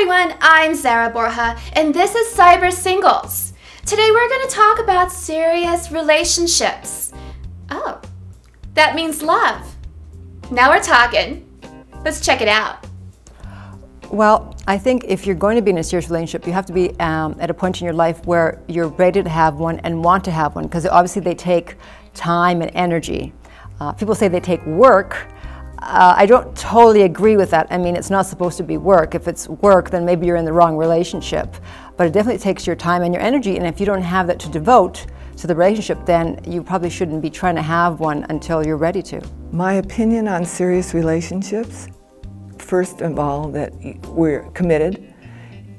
everyone, I'm Zarah Borja, and this is Cyber Singles. Today we're going to talk about serious relationships. Oh, that means love. Now we're talking. Let's check it out. Well, I think if you're going to be in a serious relationship, you have to be at a point in your life where you're ready to have one and want to have one, because obviously they take time and energy. People say they take work. I don't totally agree with that. I mean, it's not supposed to be work. If it's work, then maybe you're in the wrong relationship. But it definitely takes your time and your energy, and if you don't have that to devote to the relationship, then you probably shouldn't be trying to have one until you're ready to. My opinion on serious relationships, first of all, that we're committed,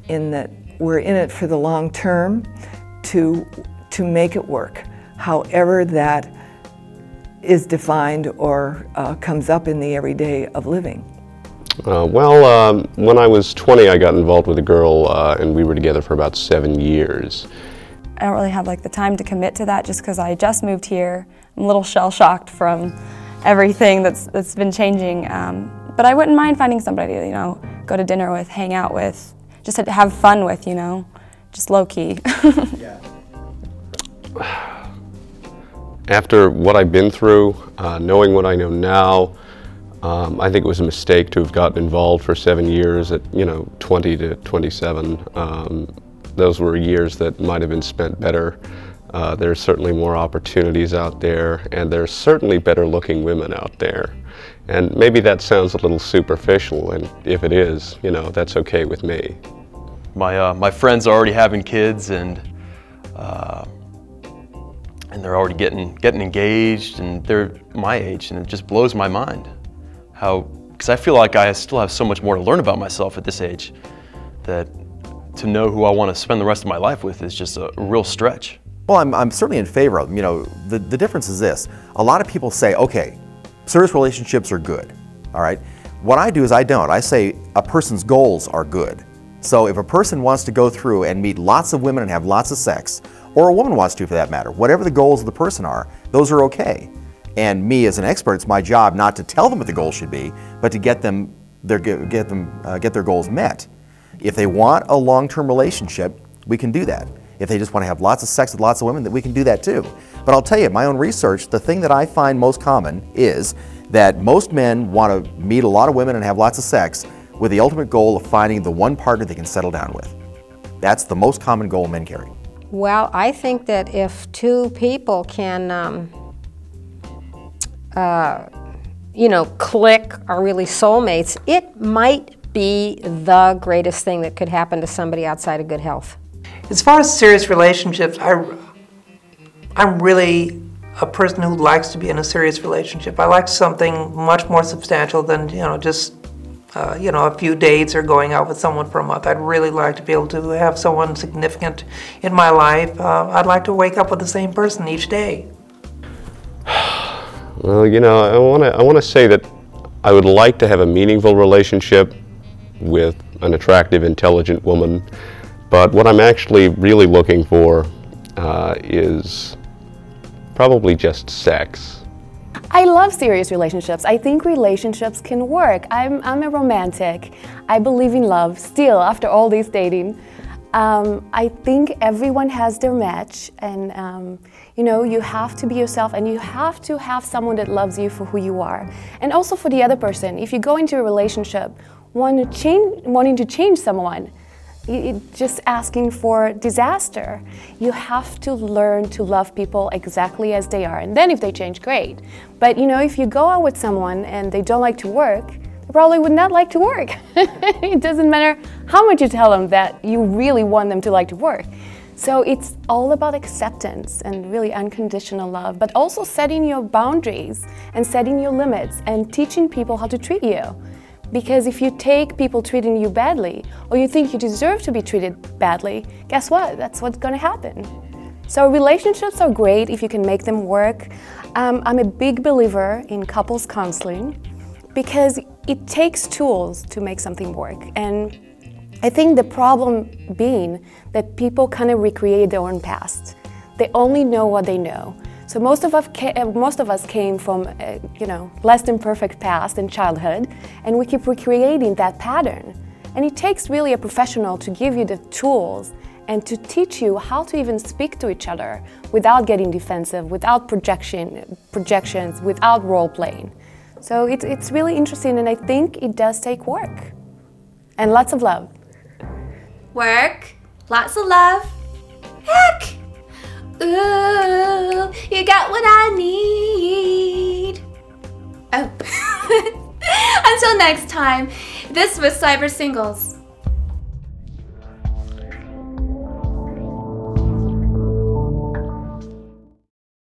in that we're in it for the long term to make it work, however that is defined or comes up in the everyday of living. When I was 20, I got involved with a girl and we were together for about 7 years. I don't really have the time to commit to that just because I just moved here. I'm a little shell-shocked from everything that's been changing. But I wouldn't mind finding somebody to, go to dinner with, hang out with, just to have fun with, just low-key. Yeah. After what I've been through, knowing what I know now, I think it was a mistake to have gotten involved for 7 years at 20 to 27. Those were years that might have been spent better. There's certainly more opportunities out there, and there's certainly better looking women out there. And maybe that sounds a little superficial, and if it is, that's okay with me. My friends are already having kids, and they're already getting engaged, and they're my age, and it just blows my mind because I feel like I still have so much more to learn about myself at this age, that to know who I want to spend the rest of my life with is just a real stretch. Well, I'm certainly in favor of them. The difference is this: a lot of people say, okay, serious relationships are good, all right? What I do is I don't. I say a person's goals are good. So if a person wants to go through and meet lots of women and have lots of sex, or a woman wants to for that matter, whatever the goals of the person are, those are okay. And me as an expert, it's my job not to tell them what the goals should be, but to get their goals met. If they want a long-term relationship, we can do that. If they just want to have lots of sex with lots of women, we can do that too. But I'll tell you, my own research, the thing that I find most common is that most men want to meet a lot of women and have lots of sex with the ultimate goal of finding the one partner they can settle down with. That's the most common goal men carry. Well, I think that if two people can, click, are really soulmates, it might be the greatest thing that could happen to somebody outside of good health. As far as serious relationships, I'm really a person who likes to be in a serious relationship. I like something much more substantial than just a few dates or going out with someone for a month. I'd really like to be able to have someone significant in my life. I'd like to wake up with the same person each day. Well, I want to say that I would like to have a meaningful relationship with an attractive, intelligent woman, but what I'm actually really looking for is probably just sex. I love serious relationships. I think relationships can work. I'm a romantic. I believe in love still after all this dating. I think everyone has their match, and you have to be yourself, and you have to have someone that loves you for who you are. And also for the other person, if you go into a relationship wanting to change someone, just asking for disaster. You have to learn to love people exactly as they are, and then if they change, great. But if you go out with someone and they don't like to work, they probably would not like to work. It doesn't matter how much you tell them that you really want them to like to work. So it's all about acceptance and really unconditional love, but also setting your boundaries and setting your limits and teaching people how to treat you. Because if you take people treating you badly, or you think you deserve to be treated badly, guess what? That's what's going to happen. So relationships are great if you can make them work. I'm a big believer in couples counseling because it takes tools to make something work. And I think the problem being that people kind of recreate their own past. They only know what they know. So most of us came from, less than perfect past in childhood, and we keep recreating that pattern. And it takes really a professional to give you the tools and to teach you how to even speak to each other without getting defensive, without projections, without role-playing. So it's really interesting, and I think it does take work. And lots of love. Work, lots of love. Heck! Ooh, you got what I need. Oh. Until next time, this was Cyber Singles.